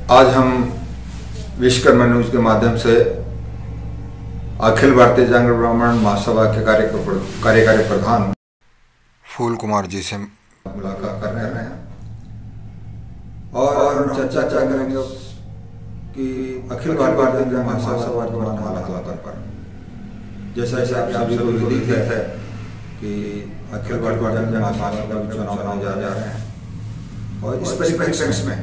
आज हम विश्वकर्मा न्यूज के माध्यम से अखिल भारतीय जागरण ब्राह्मण महासभा के कार्यकारी प्रधान फूल कुमार जी से मुलाकात करने रहे हैं और हम चर्चा करेंगे कि अखिल भारतीय जागरण महासभा के हालात पर। जैसा आप सभी को विदित है कि अखिल भारतीय जागरण महासभा के चुनाव होने जा रहे हैं और इस परिप्रेक्ष्य में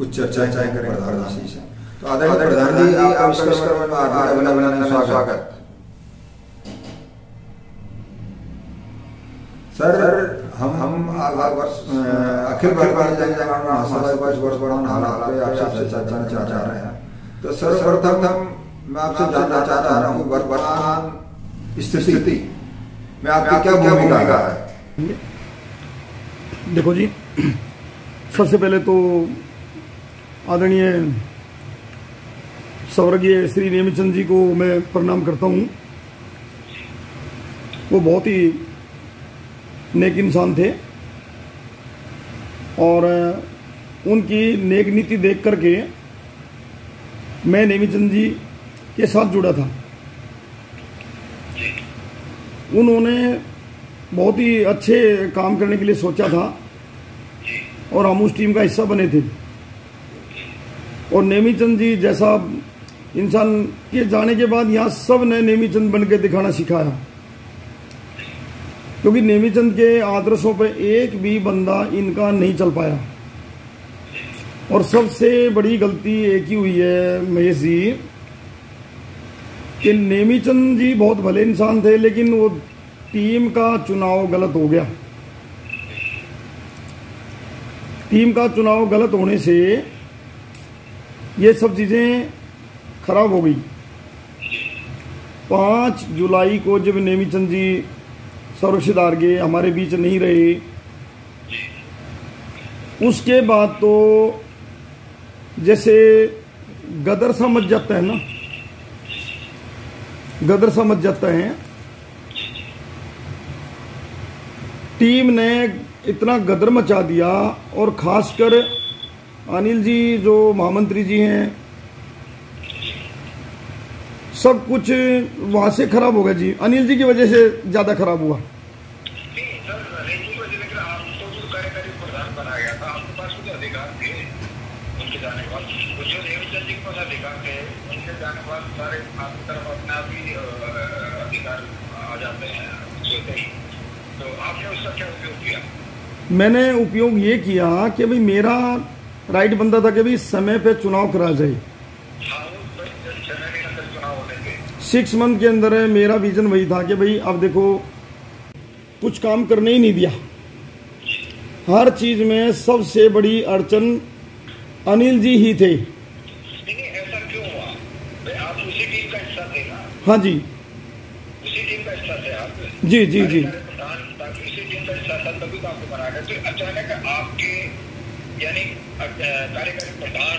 कुछ चर्चाएं करेंगे प्रधानमंत्री से। तो आदरणीय प्रधान जी, आपका स्वागत। सर, हम अखिल भारतीय जागरण महासभा वर्ष हालात पे आपसे चर्चा चाह रहे हैं। तो सर्वप्रथम मैं आपसे जानना चाहता हूँ वर्तमान स्थिति में आपकी क्या भूमिका है? देखो जी, सबसे पहले तो आदरणीय स्वर्गीय श्री नेमीचंद जी को मैं प्रणाम करता हूँ। वो बहुत ही नेक इंसान थे और उनकी नेक नीति देख करके मैं नेमीचंद जी के साथ जुड़ा था। उन्होंने बहुत ही अच्छे काम करने के लिए सोचा था और हम उस टीम का हिस्सा बने थे। और नेमीचंद जी जैसा इंसान के जाने के बाद यहाँ सब ने नेमीचंद बन के दिखाना सिखाया, क्योंकि नेमीचंद के आदर्शों पे एक भी बंदा इनका नहीं चल पाया। और सबसे बड़ी गलती एक ही हुई है महेश जी कि नेमीचंद जी बहुत भले इंसान थे, लेकिन वो टीम का चुनाव गलत हो गया। टीम का चुनाव गलत होने से ये सब चीजें खराब हो गई। 5 जुलाई को जब नेमीचंद जी सर्वशिद हार गए, हमारे बीच नहीं रहे, उसके बाद तो जैसे गदर सा मच जाता है ना, गदर सा मच जाता है। टीम ने इतना गदर मचा दिया और खासकर अनिल जी जो महामंत्री जी हैं, सब कुछ वहां से खराब हो गया जी। अनिल जी की वजह से ज्यादा खराब हुआ। मैंने उपयोग ये किया कि भाई मेरा राइट बंदा था कि भाई समय पे चुनाव करा जाए। 6 मंथ के अंदर मेरा विजन वही था कि भाई अब देखो कुछ काम करने ही नहीं दिया। हर चीज में सबसे बड़ी अड़चन अनिल जी ही थे। ऐसा क्यों हुआ? आप उसी टीम का हिस्सा थे ना? हाँ जी, उसी टीम का हिस्सा थे आप? जी जी जी। उसी टीम का हिस्सा था तभी तो आपको बनाया गया। तो अचानक आपके यानी कार्यकारी प्रधान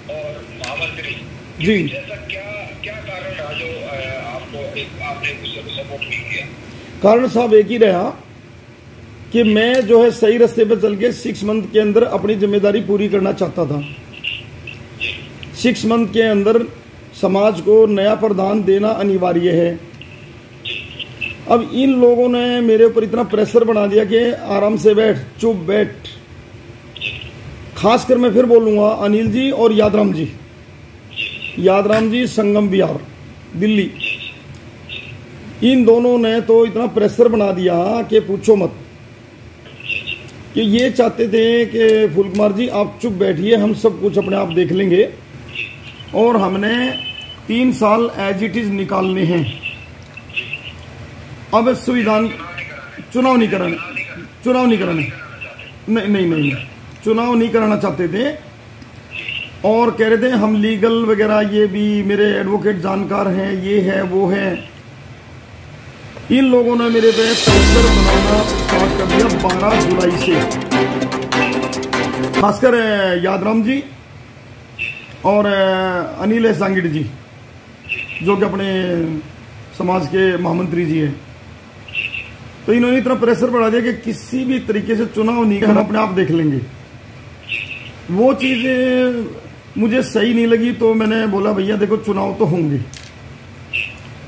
और महामंत्री जी, जैसा क्या कारण रहा जो आपने दूसरे को सपोर्ट नहीं किया? कारण साहब एक ही रहा कि मैं जो है सही रास्ते पे चल के 6 मंथ के अंदर अपनी जिम्मेदारी पूरी करना चाहता था। 6 मंथ के अंदर समाज को नया प्रधान देना अनिवार्य है। अब इन लोगों ने मेरे ऊपर इतना प्रेशर बना दिया कि आराम से बैठ, चुप बैठ। खासकर मैं फिर बोलूंगा अनिल जी और यादराम जी संगम विहार दिल्ली, इन दोनों ने तो इतना प्रेशर बना दिया कि पूछो मत। कि ये चाहते थे कि फूल कुमार जी आप चुप बैठिए, हम सब कुछ अपने आप देख लेंगे और हमने 3 साल एज इट इज निकालने हैं। अब संविधान चुनाव नहीं कराने, नहीं, चुनाव नहीं कराना चाहते थे और कह रहे थे हम लीगल वगैरह, ये भी मेरे एडवोकेट जानकार हैं, ये है वो है। इन लोगों ने मेरे पे प्रेशर बनाना स्टार्ट कर दिया 12 जुलाई से। खासकर यादराम जी और अनिल सांगिड जी जो कि अपने समाज के महामंत्री जी हैं। तो इन्होंने इतना प्रेशर बढ़ा दिया कि किसी भी तरीके से चुनाव नहीं, हम अपने आप देख लेंगे। वो चीज़ मुझे सही नहीं लगी, तो मैंने बोला भैया देखो चुनाव तो होंगे,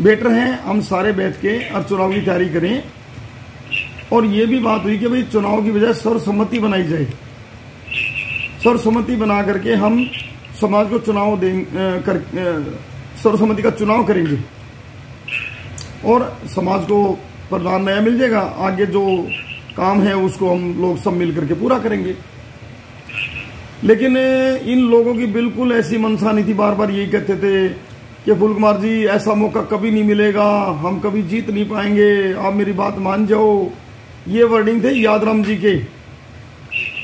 बेटर है हम सारे बैठ के और चुनाव की तैयारी करें। और ये भी बात हुई कि भाई चुनाव की बजाय सर्वसम्मति बनाई जाए, सर्वसम्मति बना करके हम समाज को चुनाव कर सर्वसम्मति का चुनाव करेंगे और समाज को प्रधान नया मिल जाएगा, आगे जो काम है उसको हम लोग सब मिल करके पूरा करेंगे। लेकिन इन लोगों की बिल्कुल ऐसी मंशा नहीं थी, बार बार यही कहते थे कि फूल कुमार जी ऐसा मौका कभी नहीं मिलेगा, हम कभी जीत नहीं पाएंगे, आप मेरी बात मान जाओ। ये वर्डिंग थे यादराम जी के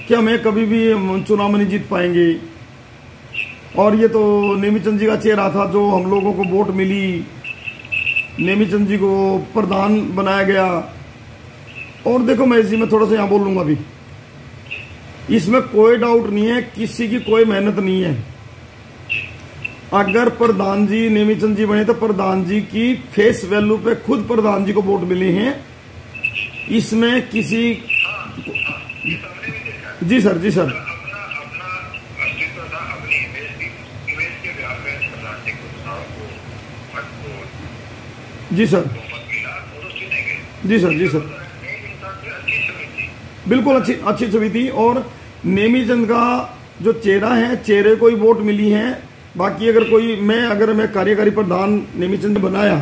कि हमें कभी भी चुनाव में नहीं जीत पाएंगे। और ये तो नेमीचंद जी का चेहरा था, जो हम लोगों को वोट मिली, नेमीचंद जी को प्रधान बनाया गया। और देखो मैं इसी में थोड़ा सा यहाँ बोलूंगा अभी, इसमें कोई डाउट नहीं है, किसी की कोई मेहनत नहीं है। अगर प्रधान जी नेमीचंद जी बने तो प्रधान जी की फेस वैल्यू पे खुद प्रधान जी को वोट मिले हैं, इसमें किसी जी सर जी सर जी सर जी सर जी सर बिल्कुल अच्छी छवि थी। और नेमीचंद का जो चेहरा है, चेहरे को ही वोट मिली है। बाकी अगर मैं कार्यकारी प्रधान नेमीचंद बनाया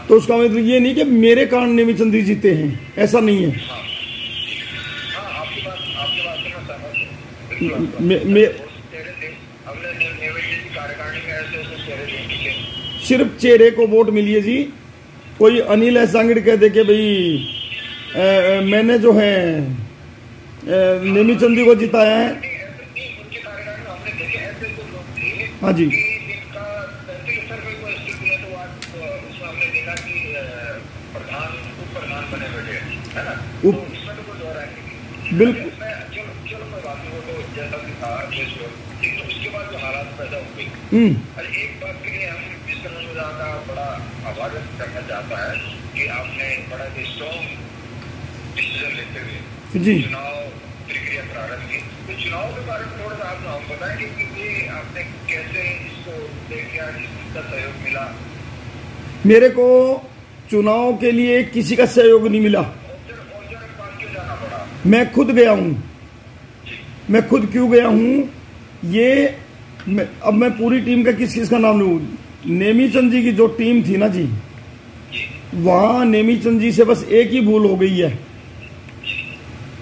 तो उसका मतलब ये नहीं कि मेरे कारण नेमीचंद जीते हैं, ऐसा नहीं है। सिर्फ चेहरे को वोट मिली है जी। कोई अनिल एसांगड़ कह दे कि भाई मैंने जो है नेमीचंद जी को जिताया है। हाँ जी बिल्कुल उसके बाद जो हालात पैदा हुए, और एक बात के लिए हम इस तरह का बड़ा आभार व्यक्त करना चाहता है कि आपने बड़ा स्ट्रॉन्ग डिसीजन लेते हुए जी चुनाव प्रक्रिया प्रारंभ की। तो चुनाव के बारे में थोड़ा सा आप हम बताएंगे कि ये आपने कैसे इसको देखा, किसका सहयोग मिला? मेरे को चुनाव के लिए किसी का सहयोग नहीं मिला, मैं खुद गया हूँ। मैं खुद क्यों गया हूँ ये अब मैं पूरी टीम का किस का नाम लूँ। नेमीचंद जी की जो टीम थी ना जी, वहाँ नेमीचंद जी से बस एक ही भूल हो गई है,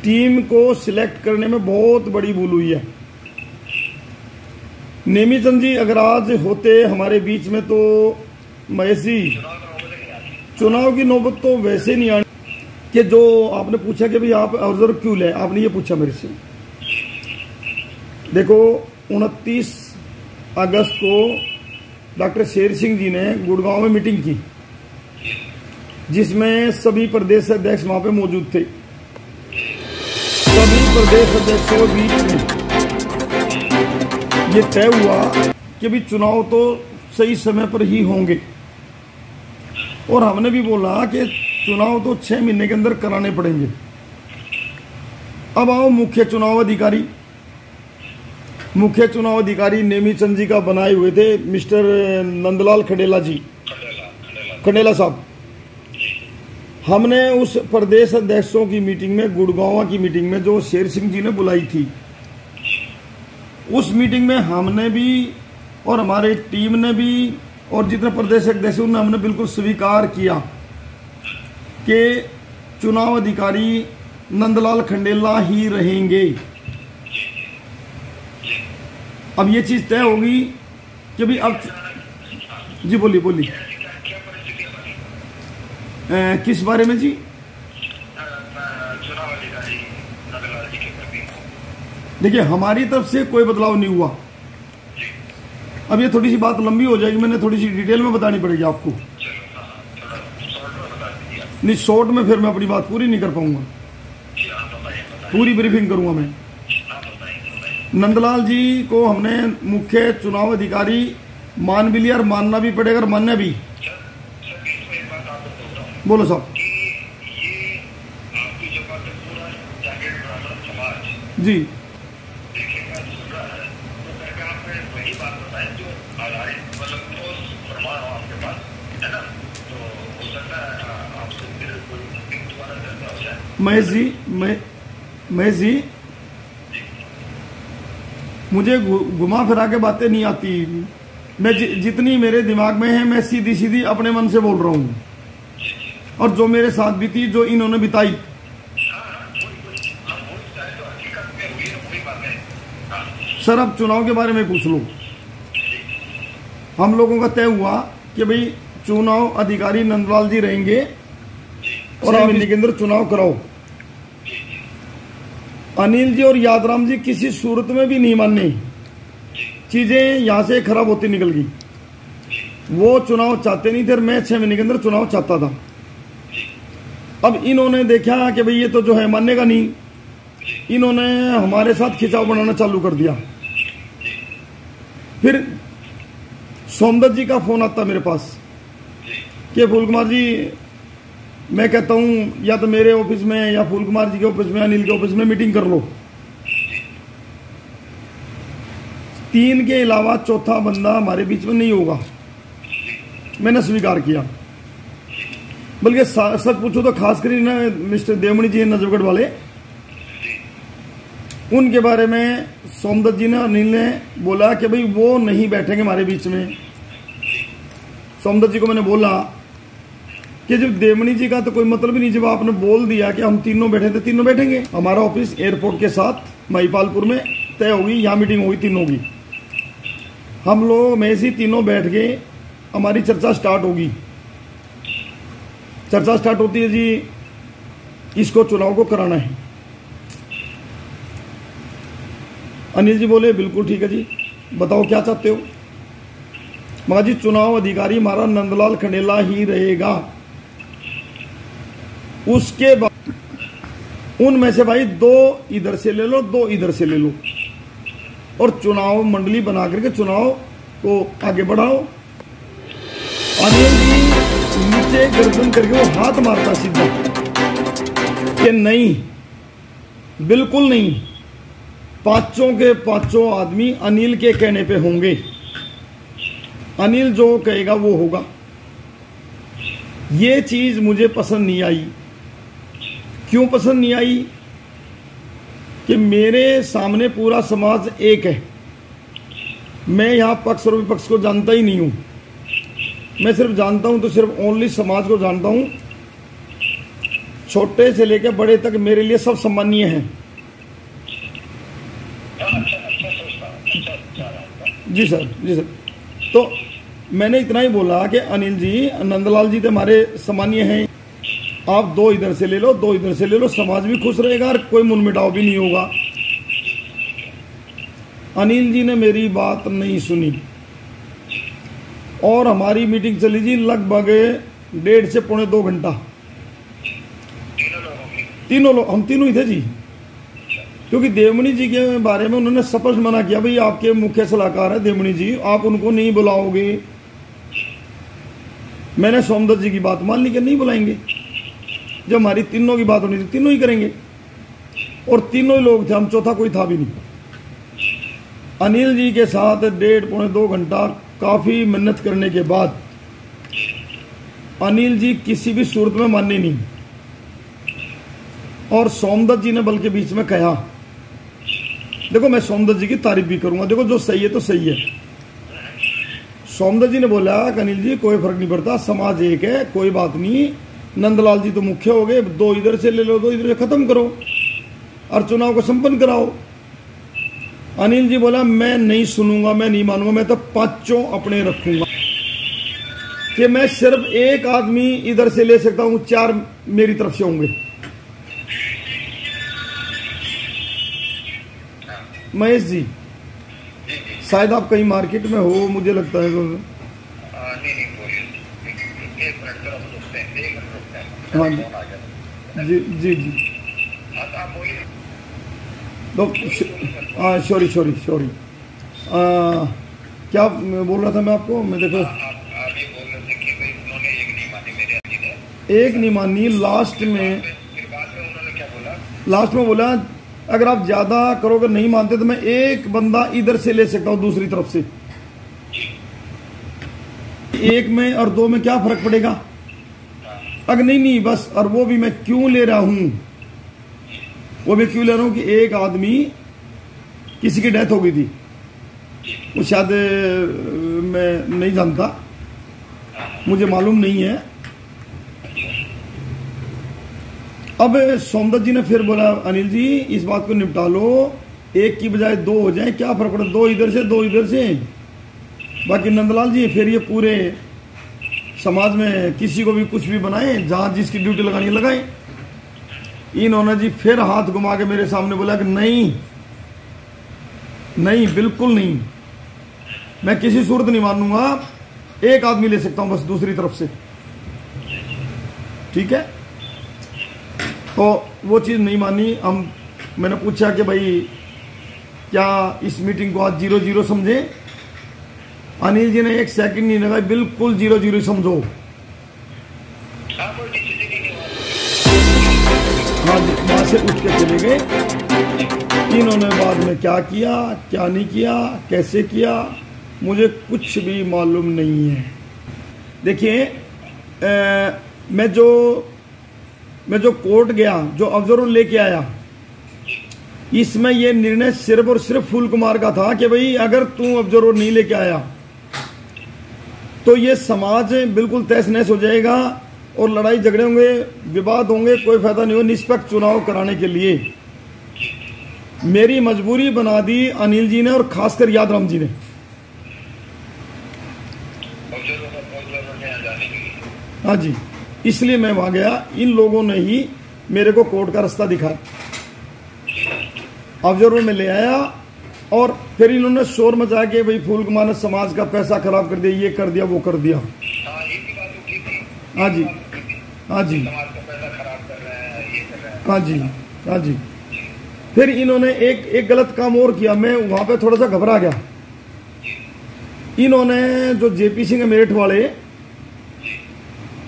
टीम को सिलेक्ट करने में बहुत बड़ी भूल हुई है। नेमीचंद जी अगर आज होते हमारे बीच में तो महेश जी चुनाव की नौबत तो वैसे नहीं आनी। कि जो आपने पूछा कि भाई आप ऑब्जर्व क्यों ले, आपने ये पूछा मेरे से। देखो 29 अगस्त को डॉक्टर शेर सिंह जी ने गुड़गांव में मीटिंग की, जिसमें सभी प्रदेश अध्यक्ष वहां पे मौजूद थे। सभी प्रदेश अध्यक्षों के बीच में ये तय हुआ कि भी चुनाव तो सही समय पर ही होंगे। और हमने भी बोला कि चुनाव तो 6 महीने के अंदर कराने पड़ेंगे। अब आओ मुख्य चुनाव अधिकारी नेमीचंद जी का बनाए हुए थे मिस्टर नंदलाल खंडेला जी, खंडेला साहब। हमने उस प्रदेश अध्यक्षों की मीटिंग में, गुड़गांव की मीटिंग में जो शेर सिंह जी ने बुलाई थी, उस मीटिंग में हमने भी और हमारी टीम ने भी और जितने प्रदेश अध्यक्ष उन्होंने हमने बिल्कुल स्वीकार किया कि चुनाव अधिकारी नंदलाल खंडेला ही रहेंगे। अब ये चीज तय होगी कि भाई अब जी बोलिए किस बारे में जी? देखिए हमारी तरफ से कोई बदलाव नहीं हुआ। अब ये थोड़ी सी बात लंबी हो जाएगी, मैंने थोड़ी सी डिटेल में बतानी पड़ेगी आपको। नहीं शॉर्ट में फिर मैं अपनी बात पूरी नहीं कर पाऊंगा, पूरी ब्रीफिंग करूंगा मैं। नंदलाल जी को हमने मुख्य चुनाव अधिकारी मान भी लिया और मानना भी पड़ेगा और मानना भी। बोलो साहब। ये आपकी जो बात है पूरा जागृत ब्राह्मण समाज जी देखिए महेश जी मुझे घुमा फिरा के बातें नहीं आती। मैं जितनी मेरे दिमाग में है मैं सीधी सीधी अपने मन से बोल रहा हूँ, और जो मेरे साथ बीती, जो इन्होंने बिताई। सर अब चुनाव के बारे में पूछ लो। हम लोगों का तय हुआ कि भाई चुनाव अधिकारी नंदलाल जी रहेंगे और आप महीने के अंदर चुनाव कराओ। अनिल जी और यादराम जी किसी सूरत में भी नहीं माने, चीजें यहां से खराब होती निकल गई। वो चुनाव चाहते नहीं थे, मैं 6 महीने के अंदर चुनाव चाहता था। अब इन्होंने देखा कि भाई ये तो जो है मानेगा नहीं, इन्होंने हमारे साथ खिंचाव बनाना चालू कर दिया। फिर सोमदत्त जी का फोन आता मेरे पास कि फूल कुमार जी, मैं कहता हूं या तो मेरे ऑफिस में या फूल कुमार जी के ऑफिस में, अनिल के ऑफिस में मीटिंग कर लो। 3 के अलावा चौथा बंदा हमारे बीच में नहीं होगा। मैंने स्वीकार किया। बल्कि सच पूछो तो खास कर ना मिस्टर देवमणि जी नजफगढ़ वाले, उनके बारे में सोमदत्त जी ने, अनिल ने बोला कि भाई वो नहीं बैठेंगे हमारे बीच में। सोमदत्त जी को मैंने बोला कि जब देवमणि जी का तो कोई मतलब ही नहीं, जब आपने बोल दिया कि हम तीनों बैठे थे, तीनों बैठेंगे। हमारा ऑफिस एयरपोर्ट के साथ महिपालपुर में तय होगी, यहाँ मीटिंग होगी तीनों की। हम लोग में से तीनों बैठ गए, हमारी चर्चा स्टार्ट होगी। चर्चा स्टार्ट होती है जी, इसको चुनाव को कराना है। अनिल जी बोले बिल्कुल ठीक है जी, बताओ क्या चाहते हो। मगर जी चुनाव अधिकारी हमारा नंदलाल खंडेला ही रहेगा। उसके बाद उनमें से भाई 2 इधर से ले लो, 2 इधर से ले लो, और चुनाव मंडली बना करके चुनाव को आगे बढ़ाओ। अनिल जी नीचे गर्दन करके वो हाथ मारता सीधा कि नहीं, बिल्कुल नहीं, 5 के 5 आदमी अनिल के कहने पे होंगे। अनिल जो कहेगा वो होगा। ये चीज मुझे पसंद नहीं आई। क्यों पसंद नहीं आई? कि मेरे सामने पूरा समाज एक है। मैं यहां पक्ष और विपक्ष को जानता ही नहीं हूं। मैं सिर्फ जानता हूं तो सिर्फ ओनली समाज को जानता हूं। छोटे से लेकर बड़े तक मेरे लिए सब सम्मानीय हैं। जी सर, जी सर। तो मैंने इतना ही बोला कि अनिल जी, नंदलाल जी तो हमारे सम्मानीय हैं, आप 2 इधर से ले लो, 2 इधर से ले लो, समाज भी खुश रहेगा और कोई मुनमिटाव भी नहीं होगा। अनिल जी ने मेरी बात नहीं सुनी और हमारी मीटिंग चली जी लगभग 1.5 से पौने 2 घंटा। तीनों लोग, हम तीनों ही थे जी। क्योंकि देवमणि जी के बारे में उन्होंने स्पष्ट मना किया, भाई आपके मुख्य सलाहकार है देवमणि जी, आप उनको नहीं बुलाओगे। मैंने सोमदत्त जी की बात मान ली कि नहीं बुलाएंगे। जब हमारी तीनों की बात होनी थी तीनों ही करेंगे, और तीनों ही लोग थे, हम चौथा कोई था भी नहीं। अनिल जी के साथ 1.5 पौने 2 घंटा काफी मेहनत करने के बाद अनिल जी किसी भी सूरत में माने नहीं, और सोमदत्त जी ने बल्कि बीच में कहा, देखो मैं सोमदत्त जी की तारीफ भी करूंगा, देखो जो सही है तो सही है। सोमदत्त जी ने बोला कि अनिल जी कोई फर्क नहीं पड़ता, समाज एक है, कोई बात नहीं, नंदलाल जी तो मुख्य हो गए, 2 इधर से ले लो, 2 इधर से खत्म करो और चुनाव को संपन्न कराओ। अनिल जी बोला मैं नहीं सुनूंगा, मैं नहीं मानूंगा, मैं तो 5 अपने रखूंगा, कि मैं सिर्फ 1 आदमी इधर से ले सकता हूं, 4 मेरी तरफ से होंगे। महेश जी, शायद आप कहीं मार्केट में हो, मुझे लगता है। हाँ जी जी जी। तो सॉरी क्या बोल रहा था मैं आपको? मैं देखो एक नहीं मानी। लास्ट में बोला अगर आप ज्यादा करोगे नहीं मानते तो मैं 1 बंदा इधर से ले सकता हूं दूसरी तरफ से। 1 में और 2 में क्या फर्क पड़ेगा? अगर नहीं बस, और वो भी मैं क्यों ले रहा हूं वो मैं क्यों ले रहा हूँ कि एक आदमी किसी की डेथ हो गई थी, वो शायद मैं नहीं जानता, मुझे मालूम नहीं है। अब सोमदत्त जी ने फिर बोला अनिल जी इस बात को निपटा लो, एक की बजाय दो हो जाए, क्या फर्क पड़ता, दो इधर से दो इधर से। बाकी नंदलाल जी फिर ये पूरे समाज में किसी को भी कुछ भी बनाए, जहां जिसकी ड्यूटी लगानी लगाए। इन्होंने जी फिर हाथ घुमा के मेरे सामने बोला कि नहीं नहीं बिल्कुल नहीं, मैं किसी सूरत नहीं मानूंगा, एक आदमी ले सकता हूं बस दूसरी तरफ से, ठीक है। तो वो चीज नहीं मानी। मैंने पूछा कि भाई क्या इस मीटिंग को आज 0-0 समझे? अनिल जी ने एक सेकंड नहीं लगा, बिल्कुल 0-0 समझो। हाँ जी, वहां से उठ के चले गए। इन्होंने बाद में क्या किया क्या नहीं किया कैसे किया मुझे कुछ भी मालूम नहीं है। देखिए मैं जो कोर्ट गया, जो ऑब्जर्वर लेके आया, इसमें यह निर्णय सिर्फ और सिर्फ फूल कुमार का था कि भाई अगर तू ऑब्जर्वर नहीं लेके आया तो ये समाज बिल्कुल तहस नहस हो जाएगा और लड़ाई झगड़े होंगे, विवाद होंगे, कोई फायदा नहीं हो। निष्पक्ष चुनाव कराने के लिए मेरी मजबूरी बना दी अनिल जी ने और खासकर यादराम जी ने। हाँ जी, इसलिए मैं वहां गया। इन लोगों ने ही मेरे को कोर्ट का रास्ता दिखाया, ऑब्जर्वर में ले आया और फिर इन्होंने शोर मचा के भाई फूल कुमार ने समाज का पैसा खराब कर दिया, ये कर दिया वो कर दिया। हाँ जी हाँ जी हाँ जी हाँ जी। फिर इन्होंने एक गलत काम और किया, मैं वहां पे थोड़ा सा घबरा गया। इन्होंने जो जेपी सिंह मेरठ वाले,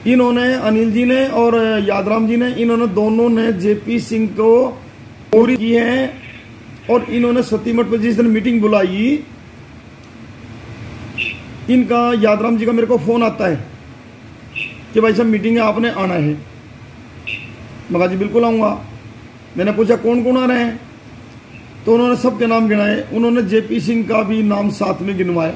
इन्होंने अनिल जी ने और यादराम जी ने, इन्होंने दोनों ने जेपी सिंह को पूरी की है। और इन्होंने सती मठ पर जिस दिन मीटिंग बुलाई, इनका यादराम जी का मेरे को फोन आता है कि भाई साहब मीटिंग है, आपने आना है। मैं कहा जी बिल्कुल आऊंगा। मैंने पूछा कौन कौन आ रहे हैं, तो उन्होंने सबके नाम गिनाए। उन्होंने जेपी सिंह का भी नाम साथ में गिनवाया।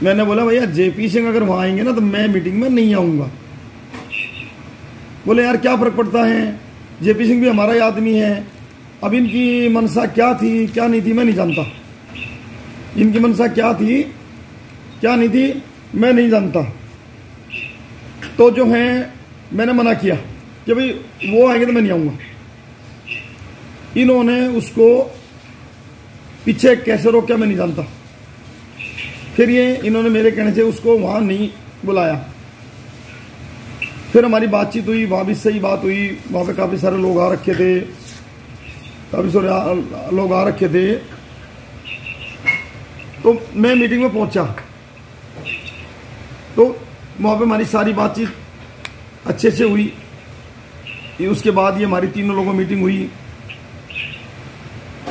मैंने बोला भैया जेपी सिंह अगर वहां आएंगे ना तो मैं मीटिंग में नहीं आऊंगा। बोले यार क्या फर्क पड़ता है, जेपी सिंह भी हमारा ही आदमी है। अब इनकी मनसा क्या थी क्या नहीं थी मैं नहीं जानता, इनकी मनसा क्या थी क्या नहीं थी मैं नहीं जानता। तो जो है मैंने मना किया कि भाई वो आएंगे तो मैं नहीं आऊंगा। इन्होंने उसको पीछे कैसे रोका मैं नहीं जानता। फिर ये इन्होंने मेरे कहने से उसको वहां नहीं बुलाया। फिर हमारी बातचीत हुई, वहां भी सही बात हुई। वहां पे काफी सारे लोग आ रखे थे, काफी सारे लोग आ रखे थे। तो मैं मीटिंग में पहुंचा तो वहां पे हमारी सारी बातचीत अच्छे से हुई। उसके बाद ये हमारी तीनों लोगों मीटिंग हुई।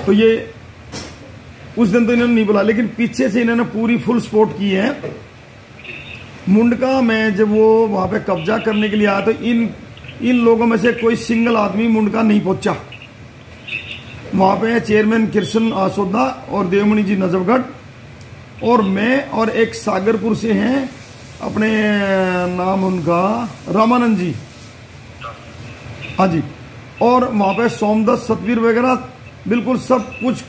तो ये उस दिन तो इन्होंने नहीं बुला, लेकिन पीछे से इन्होंने पूरी फुल सपोर्ट की है। मुंडका में जब वो वहां पे कब्जा करने के लिए आया तो इन लोगों में से कोई सिंगल आदमी मुंडका नहीं पहुंचा। वहां पे चेयरमैन कृष्ण आसोदा और देवमणि जी नजफगढ़ और मैं और एक सागरपुर से हैं, अपने नाम उनका रामानंद जी। हाँ जी। और वहां पे सोमदत्त सतवीर वगैरह बिल्कुल सब कुछ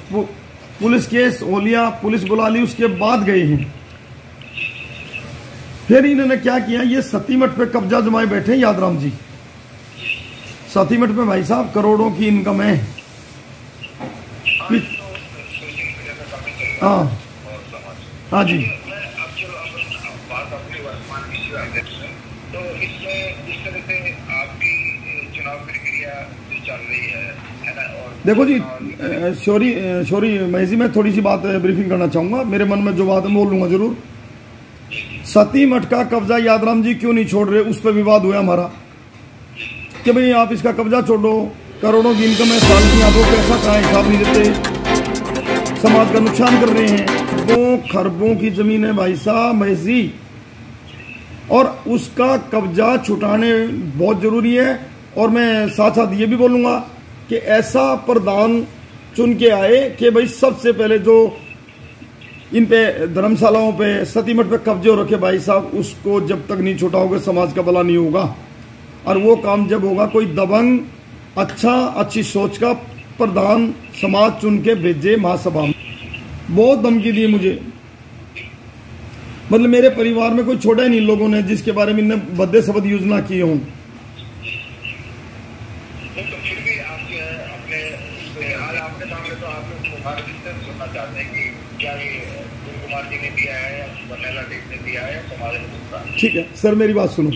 पुलिस केस हो लिया, पुलिस बुला ली, उसके बाद गए हैं। फिर इन्होंने क्या किया, ये सती मठ पे कब्जा जमाए बैठे यादराम जी। सती मठ पे भाई साहब करोड़ों की इनकम है। हाँ हाँ जी। तो इसमें इस तरह से आपकी चुनाव प्रक्रिया जो चल रही है ना। और देखो जी सॉरी महेश जी, मैं थोड़ी सी बात ब्रीफिंग करना चाहूंगा। मेरे मन में जो बात है बोल लूंगा जरूर। सती मठ का कब्जा यादराम जी क्यों नहीं छोड़ रहे, उस पर विवाद हुआ हमारा कि भाई आप इसका कब्जा छोड़ो, करोड़ों की इनकम है साल की, आप लोग पैसा कहाँ हिसाब नहीं देते, समाज का नुकसान कर रहे हैं। 2 खरबों की जमीन है भाई साहब महेश जी, और उसका कब्जा छुटाने बहुत जरूरी है। और मैं साथ साथ ये भी बोलूंगा कि ऐसा प्रधान चुन के आए कि भाई सबसे पहले जो इन पे धर्मशालाओं पे सती मठ पे कब्जे हो रखे भाई साहब, उसको जब तक नहीं छुटाओगे समाज का भला नहीं होगा। और वो काम जब होगा कोई दबंग अच्छी सोच का प्रधान समाज चुन के भेजे महासभा में। बहुत धमकी दी मुझे, मतलब मेरे परिवार में कोई छोड़ा ही नहीं लोगों ने जिसके बारे में इन्हें भद्दे शब्द यूज ना किए हों। तो फिर भी आपके अपने हाल आपके सामने तो आप कुमार जी से सुनना चाहते हैं कि क्या ये कुमार जी ने दिया है या बर्नेला टीम ने दिया है समाज ने दूसरा। ठीक है सर, मेरी बात सुनो।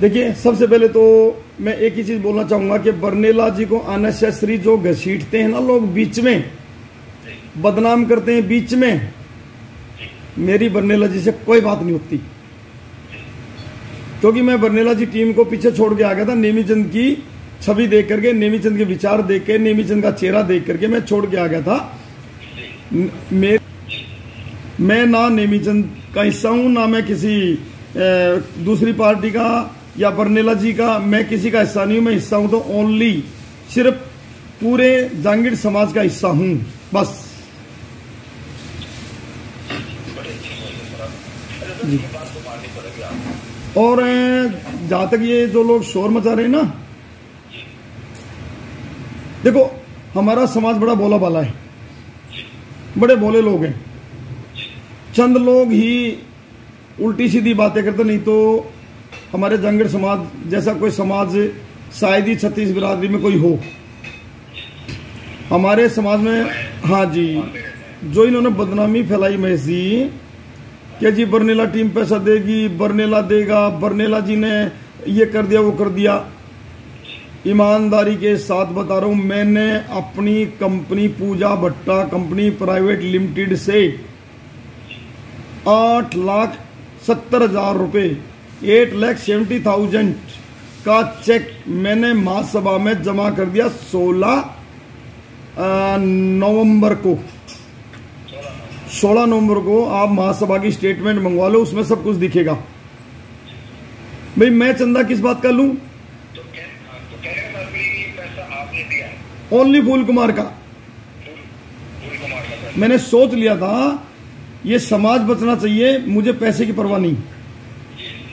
देखिए, सबसे पहले तो मैं एक ही चीज बोलना चाहूंगा कि बर्नेला जी को अननेसेसरी जो घसीटते हैं ना लोग, बीच में बदनाम करते हैं, बीच में, मेरी बर्नेला जी से कोई बात नहीं होती। क्योंकि मैं बर्नेला जी टीम को पीछे छोड़ के आ गया था। नेमीचंद की छवि देख करके, नेमीचंद के विचार देख के, नेमीचंद का चेहरा देख करके मैं छोड़ के आ गया था। मैं ना नेमीचंद का हिस्सा हूं, ना मैं किसी दूसरी पार्टी का या बर्नेला जी का, मैं किसी का हिस्सा नहीं हूं। मैं हिस्सा हूं तो ओनली सिर्फ पूरे जांगीर समाज का हिस्सा हूं, बस। जी। और जहां तक ये जो लोग शोर मचा रहे हैं ना, देखो हमारा समाज बड़ा भोला भाला है, बड़े भोले लोग हैं। चंद लोग ही उल्टी सीधी बातें करते, नहीं तो हमारे जांगीर समाज जैसा कोई समाज शायद ही छत्तीस बिरादरी में कोई हो। हमारे समाज में, हाँ जी, जो इन्होंने बदनामी फैलाई महेश जी कि जी बर्नेला टीम पैसा देगी, बर्नेला देगा, बर्नेला जी ने ये कर दिया वो कर दिया। ईमानदारी के साथ बता रहा हूं, मैंने अपनी कंपनी पूजा भट्टा कंपनी प्राइवेट लिमिटेड से 8,70,000 रुपए, 8,70,000 का चेक मैंने महासभा में जमा कर दिया 16 नवंबर को। 16 नवंबर को आप महासभा की स्टेटमेंट मंगवा लो, उसमें सब कुछ दिखेगा। भाई मैं चंदा किस बात का लूं? ओनली फूल कुमार का। मैंने सोच लिया था ये समाज बचना चाहिए, मुझे पैसे की परवाह नहीं।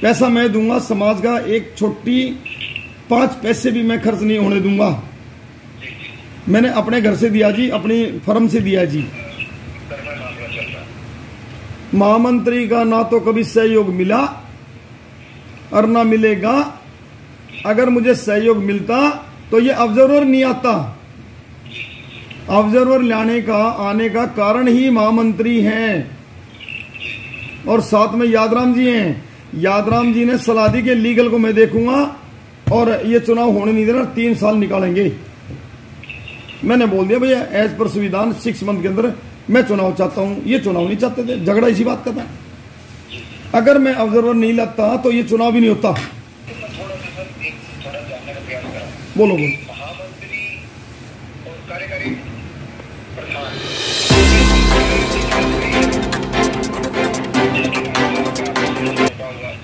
पैसा मैं दूंगा, समाज का एक छोटी 5 पैसे भी मैं खर्च नहीं होने दूंगा। मैंने अपने घर से दिया जी, अपनी फर्म से दिया जी। महामंत्री का ना तो कभी सहयोग मिला और ना मिलेगा। अगर मुझे सहयोग मिलता तो ये ऑब्जर्वर नहीं आता। ऑब्जर्वर लाने का आने का कारण ही महामंत्री हैं और साथ में यादराम जी हैं। यादराम जी ने सलाह दी कि लीगल को मैं देखूंगा और ये चुनाव होने नहीं देना, 3 साल निकालेंगे। मैंने बोल दिया भैया एज पर संविधान 6 मंथ के अंदर मैं चुनाव चाहता हूं। ये चुनाव नहीं चाहते थे, झगड़ा इसी बात का था। अगर मैं ऑब्जर्वर नहीं लगता तो ये चुनाव भी नहीं होता। बोलो बोलो। महामंत्री और कार्यकारी प्रधान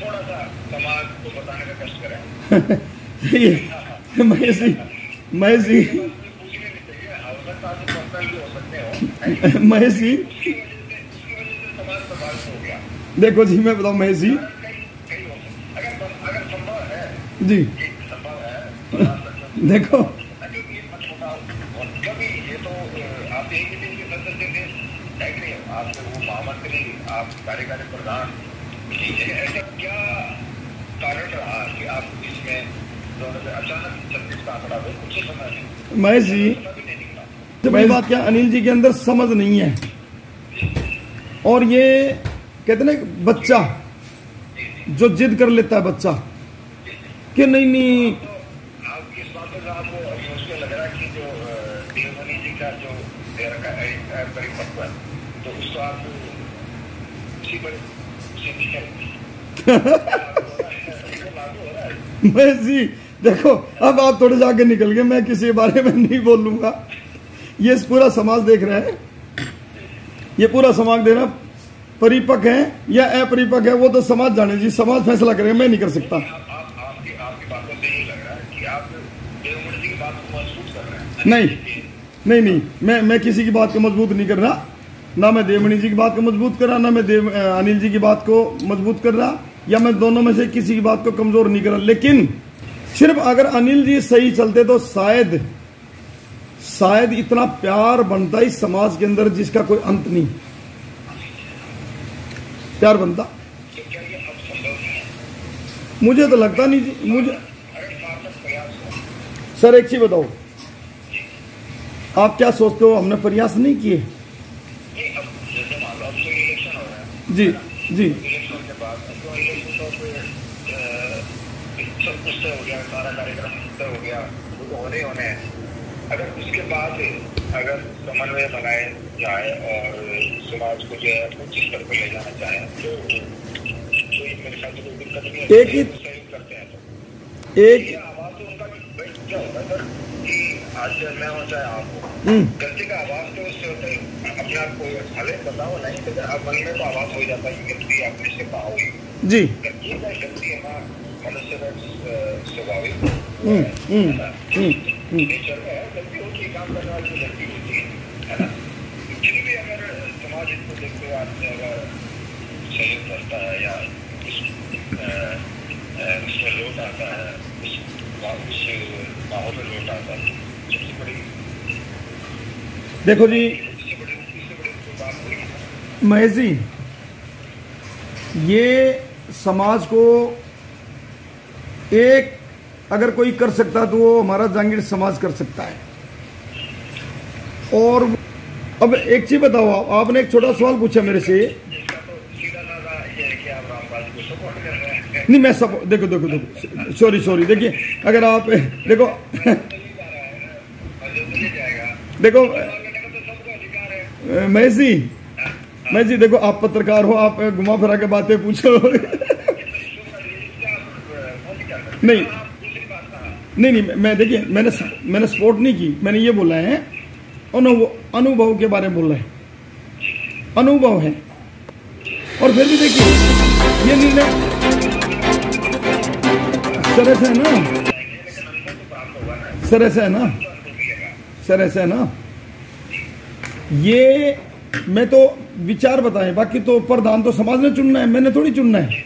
थोड़ा सा समाज को बताने का कष्ट करें। महेश जी महेश जी देखो जी, मैं बताऊं महेश जी, अगर संभव है जी, देखो कभी ये तो आप एक ही दिन के नजर देंगे, आप वो महामंत्री, आप कार्यकारी प्रधान, ऐसा क्या कारण रहा कि आप इसमें अचानक 36 का आंकड़ा हो? कुछ समझ नहीं। महेश जी, तो मेरी बात क्या, अनिल जी के अंदर समझ नहीं है। और ये कहते ना बच्चा जो जिद कर लेता है बच्चा कि नहीं आप इस बात पर आपको मुश्किल लग रहा है कि जो देवमणि जी का जो परिपक्व है तो उसको आप उसी पर महेश जी देखो, अब आप थोड़े जाके निकल गए, मैं किसी बारे में नहीं बोलूंगा। ये पूरा समाज देख रहा है, ये पूरा समाज देख रहा है, परिपक्व है या अपरिपक्व है वो तो समाज जाने जी, समाज फैसला करेगा, मैं नहीं कर सकता। आपकी बातों से ये लग रहा है नहीं, मैं किसी की बात को मजबूत नहीं कर रहा, ना मैं देवमणि जी की बात को मजबूत कर रहा, ना मैं अनिल जी की बात को मजबूत कर रहा, या मैं दोनों में से किसी की बात को कमजोर नहीं कर रहा। लेकिन सिर्फ अगर अनिल जी सही चलते तो शायद इतना प्यार बनता इस समाज के अंदर जिसका कोई अंत नहीं, प्यार बनता। मुझे तो लगता नहीं जी, मुझे सर एक चीज बताओ, आप क्या सोचते हो हमने प्रयास नहीं किए? जी जी सब कुछ हो गया, सारा कार्यक्रम हो गया, वो तो होने हैं। अगर उसके बाद अगर समन्वय बनाए जाए और समाज को जो है उच्च स्तर पर ले जाना चाहे तो मेरे ख्याल से कोई दिक्कत नहीं है। एक ही सहयोग करते हैं तो एक आवाज तो उनका क्या होता है सर कि आज मैं हो चाहे आप हो, गलती का आवाज तो उससे होता है अपने आप को भले बताओ नहीं, लेकिन अब मन में तो आवाज हो जाता है कि गलती आपने से पाओगे जी, गलती है ना मनुष्य का स्वाभाविक नेचर है, गलती होती है, काम करने वाली गलती होती है ना। फिर भी अगर समाज इसको देखते हुए आपसे अगर सहयोग करता है या उसमें लोट आता है, उस माहौल में लोट आता है, सबसे बड़ी देखो जी महेश जी, ये समाज को एक अगर कोई कर सकता तो वो हमारा जहांगीर समाज कर सकता है। और अब एक चीज बताओ, आपने एक छोटा सवाल पूछा मेरे से, नहीं मैं सब देखो सॉरी देखिए, अगर आप देखो महेश जी देखो, आप पत्रकार हो, आप घुमा फिरा के बातें पूछो नहीं मैं देखिए मैंने सपोर्ट नहीं की, मैंने ये बोला है अनुभव के बारे में बोला है, अनुभव है। और फिर भी देखिए ये निर्णय सर ऐसा है ना, ये मैं तो विचार बताएं, बाकी तो प्रधान तो समाज ने चुनना है, मैंने थोड़ी चुनना है।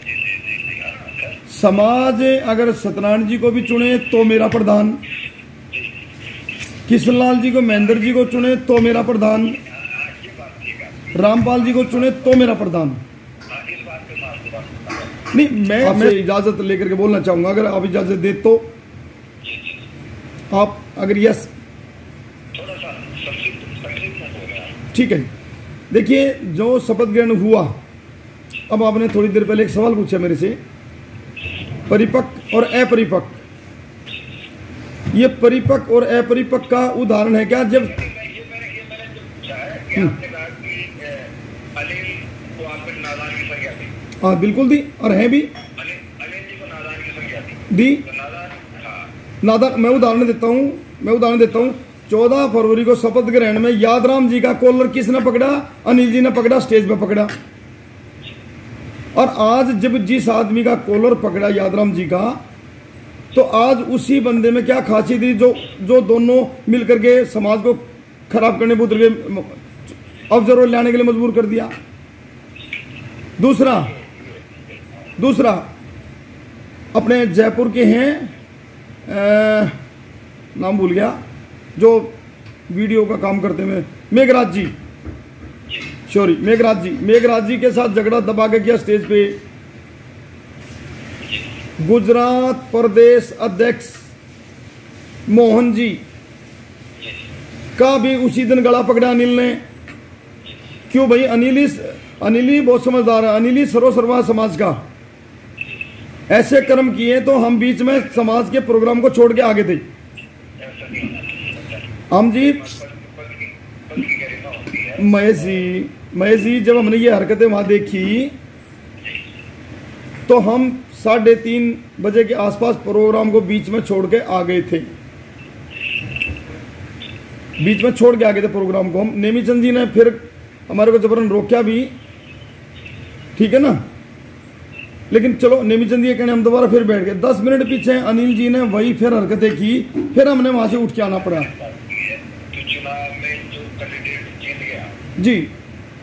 समाज अगर सत्यनारायण जी को भी चुने तो मेरा प्रधान, किशनलाल जी को महेंद्र जी को चुने तो मेरा प्रधान, रामपाल जी को चुने तो मेरा प्रधान। नहीं मैं आपसे इजाजत लेकर के बोलना चाहूंगा, अगर आप इजाजत दे तो आप अगर यस ठीक है। देखिए जो शपथ ग्रहण हुआ, अब आपने थोड़ी देर पहले एक सवाल पूछा मेरे से, परिपक्व और अपरिपक्व, ये परिपक्व और अपरिपक्व का उदाहरण है क्या? जब हाँ बिल्कुल दी, और है भी दी नादान। मैं उदाहरण देता हूँ 14 फरवरी को शपथ ग्रहण में यादराम जी का कॉलर किसने पकड़ा? अनिल जी ने पकड़ा, स्टेज पे पकड़ा। और आज जब जिस आदमी का कॉलर पकड़ा यादराम जी का, तो आज उसी बंदे में क्या खासियत थी जो दोनों मिलकर के समाज को खराब करने पुत्र के ऑब्जर्वर लाने के लिए मजबूर कर दिया। दूसरा अपने जयपुर के हैं, नाम भूल गया, जो वीडियो का काम करते हैं, मेघराज जी के साथ झगड़ा दबा के किया स्टेज पे। गुजरात प्रदेश अध्यक्ष मोहन जी का भी उसी दिन गला पकड़ा अनिल ने। क्यों भाई? अनिल ही बहुत समझदार है, अनिल ही सर्वसर्वा समाज का। ऐसे कर्म किए तो हम बीच में समाज के प्रोग्राम को छोड़ के आगे थे हम जी। महेश जी जब हमने ये हरकतें वहां देखी तो हम 3:30 बजे के आसपास प्रोग्राम को बीच में छोड़ के आ गए थे, प्रोग्राम को। हम नेमीचंद जी ने फिर हमारे को जबरन रोका भी, ठीक है ना, लेकिन चलो नेमीचंद जी कहने हम दोबारा फिर बैठ गए। 10 मिनट पीछे अनिल जी ने वही फिर हरकतें की, फिर हमने वहां से उठ के आना पड़ा। जी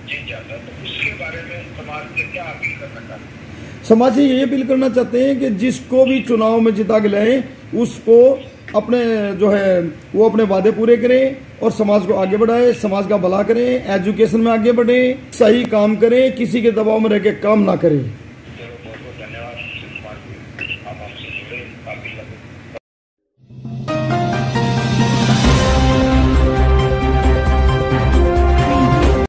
जीत जाता है, तो उसके बारे में समाज से क्या अपील करना चाहते हैं? समाज से ये अपील करना चाहते हैं कि जिसको भी चुनाव में जिता के लाए उसको अपने जो है वो अपने वादे पूरे करें और समाज को आगे बढ़ाए, समाज का भला करें, एजुकेशन में आगे बढ़े, सही काम करें, किसी के दबाव में रह के काम ना करें।